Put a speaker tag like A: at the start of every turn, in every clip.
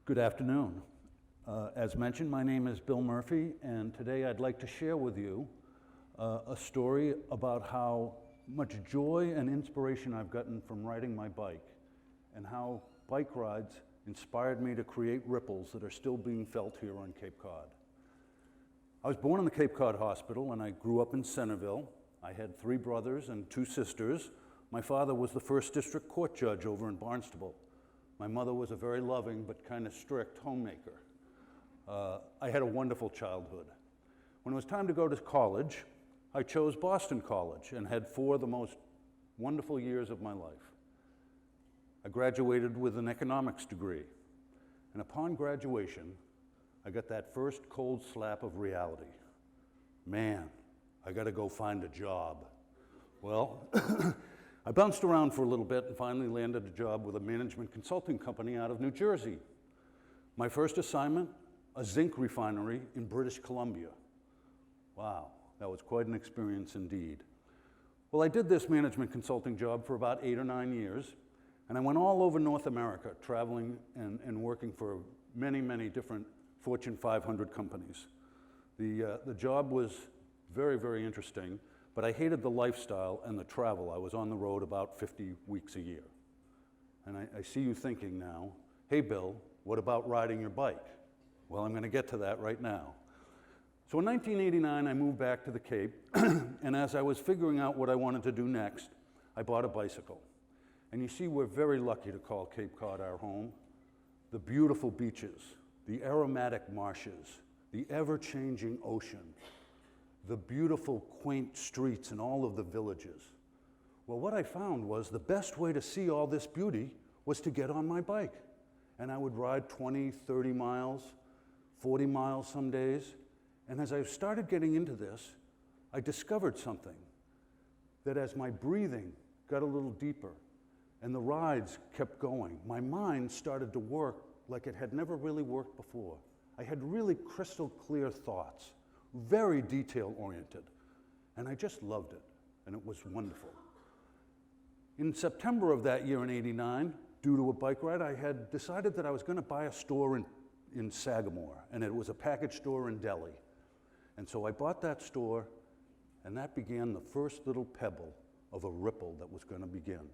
A: Good afternoon. As mentioned, my name is Bill Murphy, and today I'd like to share with you a story about how much joy and inspiration I've gotten from riding my bike, and how bike rides inspired me to create ripples that are still being felt here on Cape Cod. I was born in the Cape Cod Hospital, and I grew up in Centerville. I had 3 brothers and 2 sisters. My father was the first district court judge over in Barnstable. My mother was a very loving but kind of strict homemaker. I had a wonderful childhood. When it was time to go to college, I chose Boston College and had 4 of the most wonderful years of my life. I graduated with an economics degree, and upon graduation, I got that first cold slap of reality. Man, I gotta go find a job. Well, I bounced around for a little bit and finally landed a job with a management consulting company out of New Jersey. My first assignment, a zinc refinery in British Columbia. Wow, that was quite an experience indeed. Well, I did this management consulting job for about 8 or 9 years, and I went all over North America, traveling and working for many, many different Fortune 500 companies. The job was very, very interesting, but I hated the lifestyle and the travel. I was on the road about 50 weeks a year. And I see you thinking now, hey Bill, what about riding your bike? Well, I'm gonna get to that right now. So in 1989, I moved back to the Cape, and as I was figuring out what I wanted to do next, I bought a bicycle. And you see, we're very lucky to call Cape Cod our home. The beautiful beaches, the aromatic marshes, the ever-changing ocean, the beautiful, quaint streets in all of the villages. Well, what I found was the best way to see all this beauty was to get on my bike. And I would ride 20, 30 miles, 40 miles some days. And as I started getting into this, I discovered something, that as my breathing got a little deeper and the rides kept going, my mind started to work like it had never really worked before. I had really crystal clear thoughts, very detail-oriented, and I just loved it, and it was wonderful. In September of that year in '89, due to a bike ride, I had decided that I was going to buy a store in Sagamore, and it was a package store in Delhi. And so I bought that store, and that began the first little pebble of a ripple that was going to begin.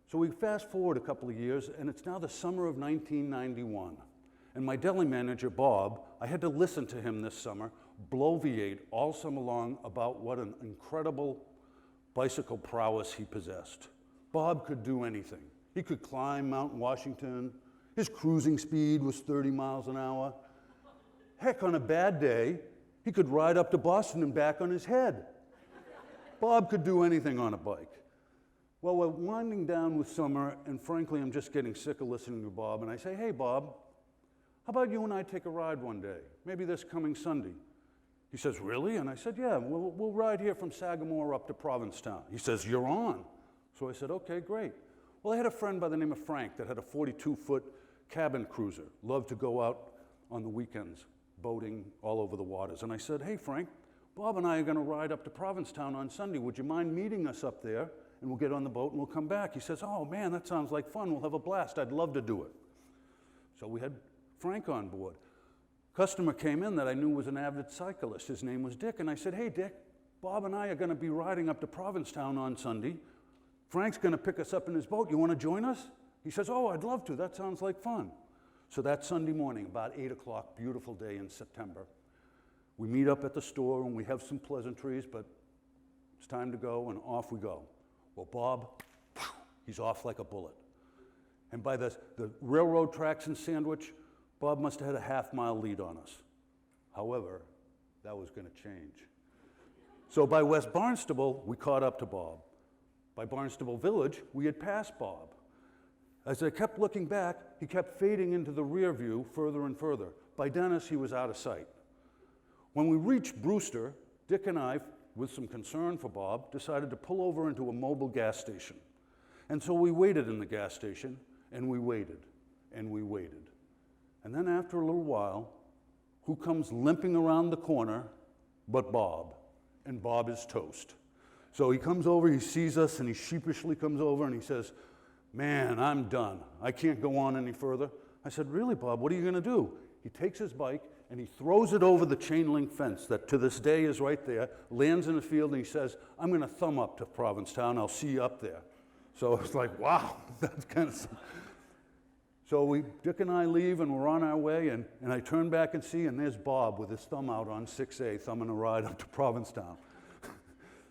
A: So we fast forward a couple of years, and it's now the summer of 1991. And my deli manager, Bob, I had to listen to him this summer bloviate all summer long about what an incredible bicycle prowess he possessed. Bob could do anything. He could climb Mount Washington. His cruising speed was 30 miles an hour. Heck, on a bad day, he could ride up to Boston and back on his head. Bob could do anything on a bike. Well, we're winding down with summer, and frankly, I'm just getting sick of listening to Bob, and I say, hey, Bob, how about you and I take a ride one day, maybe this coming Sunday? He says, really? And I said, yeah, we'll ride here from Sagamore up to Provincetown. He says, you're on. So I said, okay, great. Well, I had a friend by the name of Frank that had a 42-foot cabin cruiser, loved to go out on the weekends, boating all over the waters. And I said, hey, Frank, Bob and I are gonna ride up to Provincetown on Sunday. Would you mind meeting us up there? And we'll get on the boat and we'll come back. He says, oh man, that sounds like fun. We'll have a blast. I'd love to do it. So we had Frank on board. Customer came in that I knew was an avid cyclist. His name was Dick, and I said, hey, Dick, Bob and I are going to be riding up to Provincetown on Sunday. Frank's going to pick us up in his boat. You want to join us? He says, oh, I'd love to. That sounds like fun. So that Sunday morning, about 8 o'clock, beautiful day in September, we meet up at the store, and we have some pleasantries, but it's time to go, and off we go. Well, Bob, he's off like a bullet. And by the railroad tracks in Sandwich, Bob must have had a half-mile lead on us. However, that was going to change. So by West Barnstable, we caught up to Bob. By Barnstable Village, we had passed Bob. As I kept looking back, he kept fading into the rear view further and further. By Dennis, he was out of sight. When we reached Brewster, Dick and I, with some concern for Bob, decided to pull over into a mobile gas station. And so we waited in the gas station, and we waited, and we waited. And then after a little while, who comes limping around the corner but Bob? And Bob is toast. So he comes over, he sees us, and he sheepishly comes over and he says, man, I'm done. I can't go on any further. I said, really, Bob, what are you going to do? He takes his bike and he throws it over the chain link fence that to this day is right there, lands in the field, and he says, I'm going to thumb up to Provincetown. I'll see you up there. So it's like, wow, that's kind of... So Dick and I leave, and we're on our way, and I turn back and see, and there's Bob with his thumb out on 6A, thumbing a ride up to Provincetown.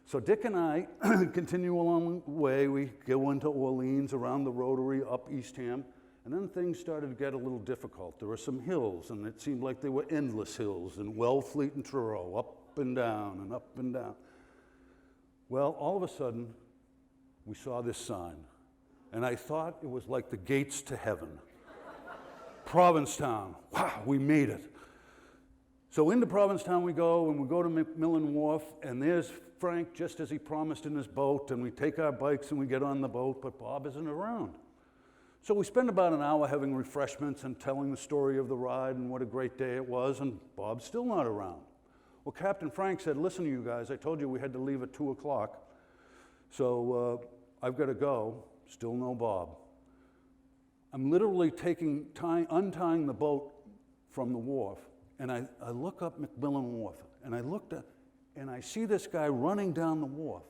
A: So Dick and I continue along the way. We go into Orleans, around the Rotary, up Eastham, and then things started to get a little difficult. There were some hills, and it seemed like they were endless hills, and Wellfleet and Truro, up and down and up and down. Well, all of a sudden, we saw this sign, and I thought it was like the gates to heaven. Provincetown, wow, we made it. So into Provincetown we go, and we go to McMillan Wharf, and there's Frank, just as he promised, in his boat, and we take our bikes and we get on the boat, but Bob isn't around. So we spend about an hour having refreshments and telling the story of the ride and what a great day it was, and Bob's still not around. Well, Captain Frank said, listen to you guys, I told you we had to leave at 2 o'clock, so I've got to go. Still no Bob. I'm literally untying the boat from the wharf, and I look up McMillan Wharf, and I see this guy running down the wharf.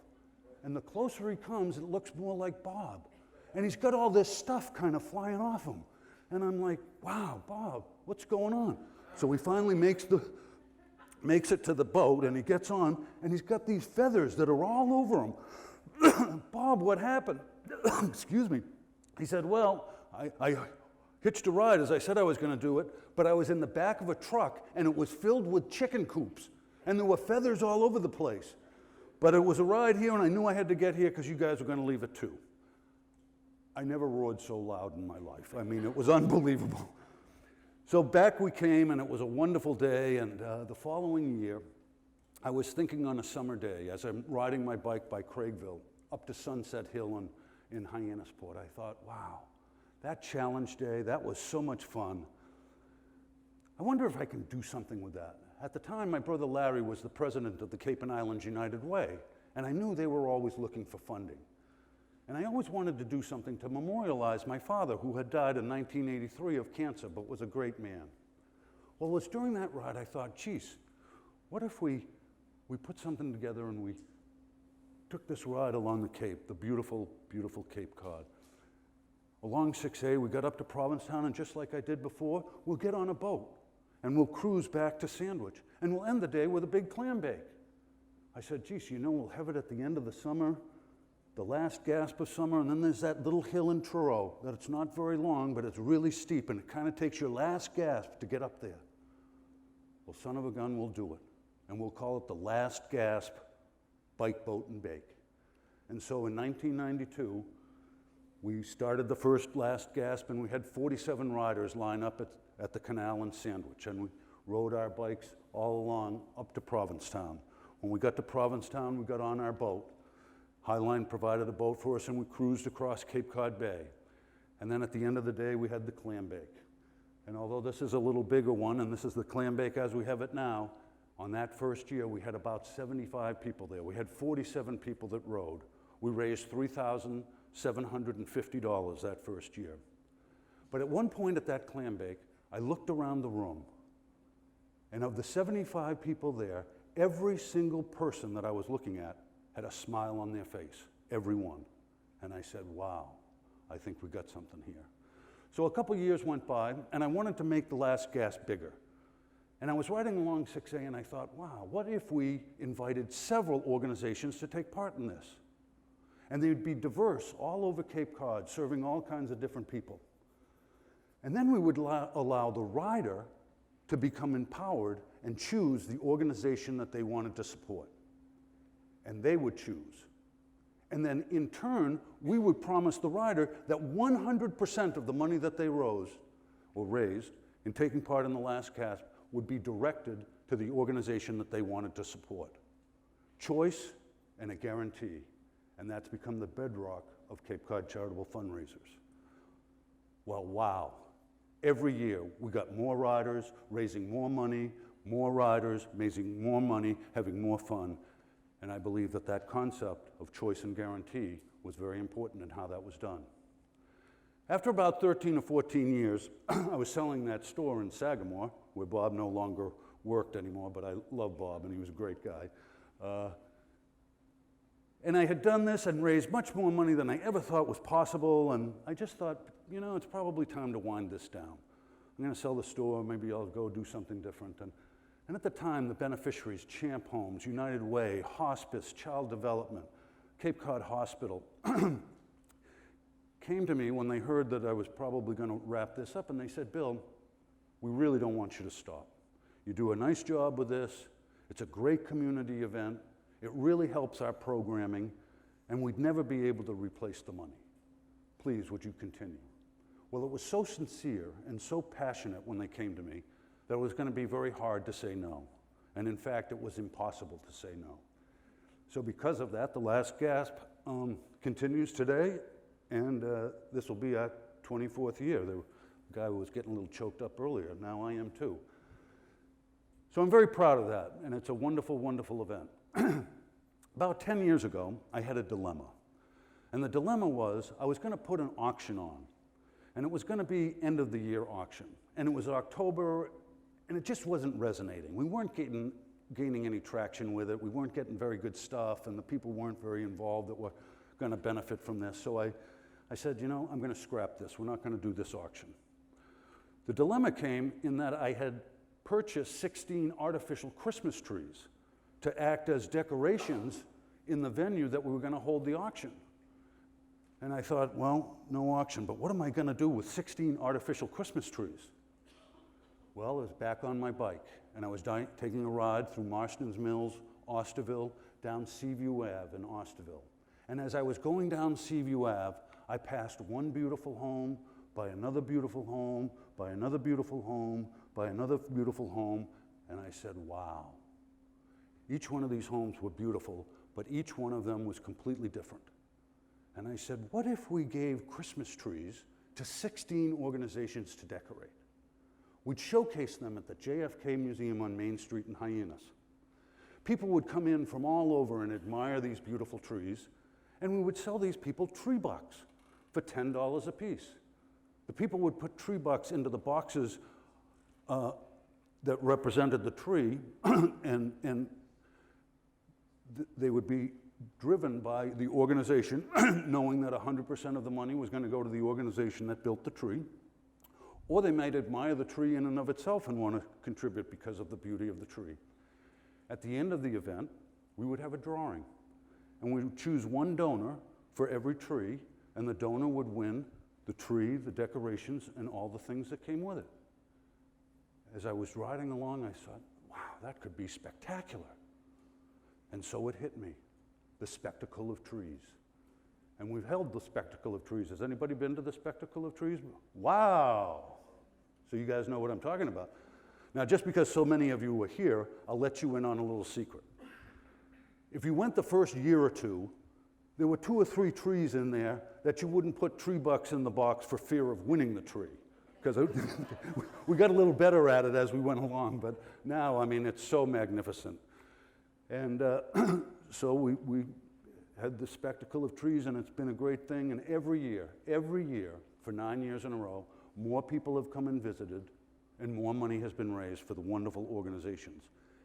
A: And the closer he comes, it looks more like Bob. And he's got all this stuff kind of flying off him. And I'm like, wow, Bob, what's going on? So he finally makes it to the boat, and he gets on, and he's got these feathers that are all over him. Bob, what happened? Excuse me. He said, well, I hitched a ride as I said I was going to do it, but I was in the back of a truck, and it was filled with chicken coops, and there were feathers all over the place. But it was a ride here, and I knew I had to get here because you guys were going to leave at 2. I never roared so loud in my life. I mean, it was unbelievable. So back we came, and it was a wonderful day, and the following year, I was thinking on a summer day, as I'm riding my bike by Craigville, up to Sunset Hill in Hyannisport, I thought, wow, that challenge day, that was so much fun. I wonder if I can do something with that. At the time, my brother Larry was the president of the Cape and Islands United Way, and I knew they were always looking for funding. And I always wanted to do something to memorialize my father, who had died in 1983 of cancer, but was a great man. Well, it was during that ride I thought, geez, what if we put something together and we took this ride along the Cape, the beautiful, beautiful Cape Cod. Along 6A, we got up to Provincetown, and just like I did before, we'll get on a boat, and we'll cruise back to Sandwich, and we'll end the day with a big clam bake. I said, geez, you know, we'll have it at the end of the summer, the last gasp of summer, and then there's that little hill in Truro that it's not very long, but it's really steep, and it kind of takes your last gasp to get up there. Well, son of a gun, we'll do it, and we'll call it the Last Gasp Bike, Boat, and Bake. And so in 1992, we started the first Last Gasp, and we had 47 riders line up at the canal in Sandwich, and we rode our bikes all along up to Provincetown. When we got to Provincetown, we got on our boat. Highline provided a boat for us, and we cruised across Cape Cod Bay. And then at the end of the day, we had the clam bake. And although this is a little bigger one, and this is the clam bake as we have it now, on that first year, we had about 75 people there. We had 47 people that rode. We raised $3,750 that first year. But at one point at that clam bake, I looked around the room, and of the 75 people there, every single person that I was looking at had a smile on their face, every one. And I said, wow, I think we got something here. So a couple years went by, and I wanted to make the Last Gasp bigger. And I was riding along 6A, and I thought, wow, what if we invited several organizations to take part in this? And they'd be diverse all over Cape Cod, serving all kinds of different people. And then we would allow the rider to become empowered and choose the organization that they wanted to support. And they would choose. And then in turn, we would promise the rider that 100% of the money that they raised in taking part in the Last Gasp would be directed to the organization that they wanted to support. Choice and a guarantee. And that's become the bedrock of Cape Cod charitable fundraisers. Well, wow. Every year, we got more riders, raising more money, more riders, raising more money, having more fun. And I believe that that concept of choice and guarantee was very important in how that was done. After about 13 or 14 years, I was selling that store in Sagamore, where Bob no longer worked anymore, but I love Bob, and he was a great guy. And I had done this and raised much more money than I ever thought was possible, and I just thought, you know, it's probably time to wind this down. I'm going to sell the store, maybe I'll go do something different. And at the time, the beneficiaries, Champ Homes, United Way, Hospice, Child Development, Cape Cod Hospital, came to me when they heard that I was probably going to wrap this up, and they said, Bill, we really don't want you to stop. You do a nice job with this. It's a great community event. It really helps our programming, and we'd never be able to replace the money. Please, would you continue? Well, it was so sincere and so passionate when they came to me that it was going to be very hard to say no. And in fact, it was impossible to say no. So because of that, the last gasp continues today, and this will be our 24th year. The guy was getting a little choked up earlier. Now I am too. So I'm very proud of that, and it's a wonderful, wonderful event. About 10 years ago, I had a dilemma. And the dilemma was I was going to put an auction on, and it was going to be end of the year auction. And it was October, and it just wasn't resonating. We weren't gaining any traction with it. We weren't getting very good stuff, and the people weren't very involved that were going to benefit from this. So I said, you know, I'm going to scrap this. We're not going to do this auction. The dilemma came in that I had purchased 16 artificial Christmas trees to act as decorations in the venue that we were going to hold the auction. And I thought, well, no auction, but what am I going to do with 16 artificial Christmas trees? Well, I was back on my bike, and I was taking a ride through Marston's Mills, Osterville, down Seaview Ave in Osterville. And as I was going down Seaview Ave, I passed one beautiful home, by another beautiful home, by another beautiful home, by another beautiful home, and I said, wow. Each one of these homes were beautiful, but each one of them was completely different. And I said, what if we gave Christmas trees to 16 organizations to decorate? We'd showcase them at the JFK Museum on Main Street in Hyannis. People would come in from all over and admire these beautiful trees, and we would sell these people tree bucks for $10 a piece. The people would put tree bucks into the boxes that represented the tree, and they would be driven by the organization, knowing that 100% of the money was going to go to the organization that built the tree. Or they might admire the tree in and of itself and want to contribute because of the beauty of the tree. At the end of the event, we would have a drawing, and we would choose one donor for every tree, and the donor would win the tree, the decorations, and all the things that came with it. As I was riding along, I thought, wow, that could be spectacular. And so it hit me, the spectacle of trees. And we've held the spectacle of trees. Has anybody been to the spectacle of trees? Wow. So you guys know what I'm talking about. Now, just because so many of you were here, I'll let you in on a little secret. If you went the first year or two, there were 2 or 3 trees in there that you wouldn't put tree bucks in the box for fear of winning the tree. Because we got a little better at it as we went along, but now, I mean, it's so magnificent. And so we had the spectacle of trees, and it's been a great thing. And every year, for 9 years in a row, more people have come and visited, and more money has been raised for the wonderful organizations.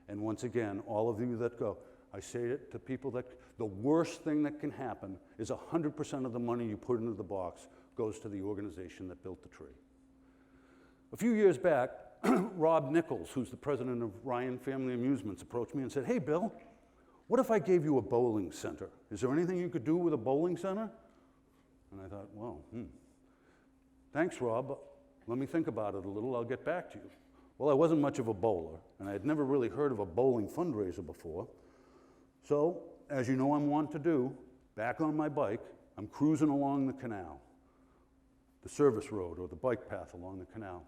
A: And once again, all of you that go, I say it to people that the worst thing that can happen is 100% of the money you put into the box goes to the organization that built the tree. A few years back, Rob Nichols, who's the president of Ryan Family Amusements, approached me and said, hey, Bill, what if I gave you a bowling center? Is there anything you could do with a bowling center? And I thought, well, thanks, Rob. Let me think about it a little. I'll get back to you. Well, I wasn't much of a bowler, and I had never really heard of a bowling fundraiser before. So, as you know I'm wont to do, back on my bike, I'm cruising along the canal, the service road or the bike path along the canal.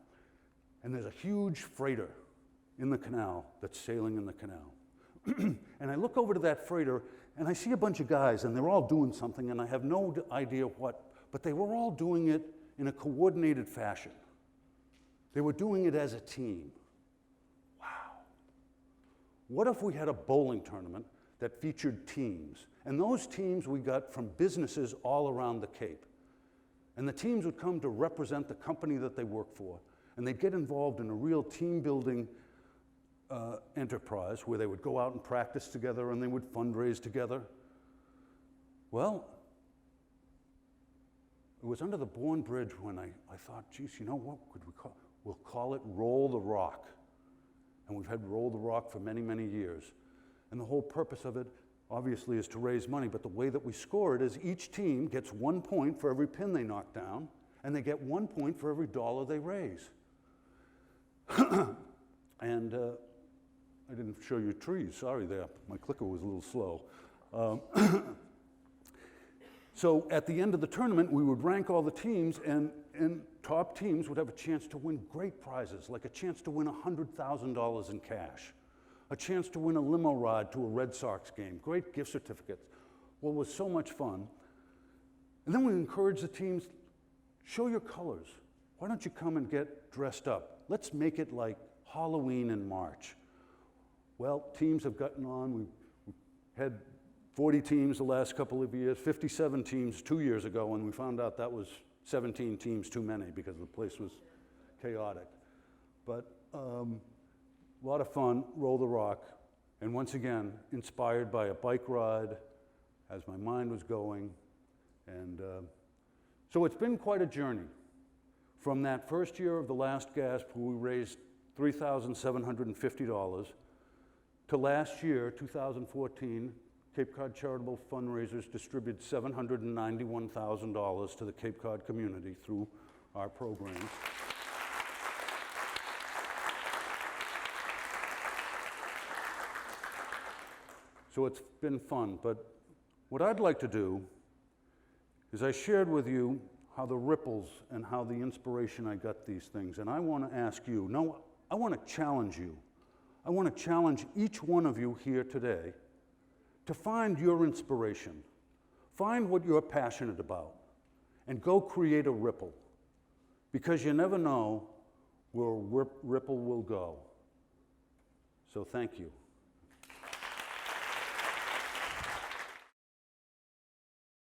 A: And there's a huge freighter in the canal that's sailing in the canal. And I look over to that freighter, and I see a bunch of guys, and they're all doing something, and I have no idea what, but they were all doing it in a coordinated fashion. They were doing it as a team. Wow. What if we had a bowling tournament that featured teams? And those teams we got from businesses all around the Cape. And the teams would come to represent the company that they work for. And they'd get involved in a real team-building enterprise where they would go out and practice together and they would fundraise together. Well, it was under the Bourne Bridge when I thought, geez, you know what could we call it? We'll call it Roll the Rock. And we've had Roll the Rock for many, many years. And the whole purpose of it, obviously, is to raise money. But the way that we score it is each team gets 1 point for every pin they knock down, and they get 1 point for every dollar they raise. And I didn't show you trees, sorry there. My clicker was a little slow. So at the end of the tournament, we would rank all the teams, and top teams would have a chance to win great prizes, like a chance to win $100,000 in cash, a chance to win a limo ride to a Red Sox game, great gift certificates. Well, it was so much fun. And then we encouraged the teams, show your colors. Why don't you come and get dressed up? Let's make it like Halloween in March. Well, teams have gotten on. We've had 40 teams the last couple of years, 57 teams 2 years ago, and we found out that was 17 teams too many because the place was chaotic. But a lot of fun, Roll the Rock, and once again, inspired by a bike ride as my mind was going. And so it's been quite a journey. From that first year of the last gasp, where we raised $3,750, to last year, 2014, Cape Cod Charitable Fundraisers distributed $791,000 to the Cape Cod community through our programs. So it's been fun, but what I'd like to do is I shared with you how the ripples and how the inspiration I got these things, and I want to ask you, no, I want to challenge you. I want to challenge each one of you here today to find your inspiration. Find what you're passionate about and go create a ripple, because you never know where a ripple will go. So thank you.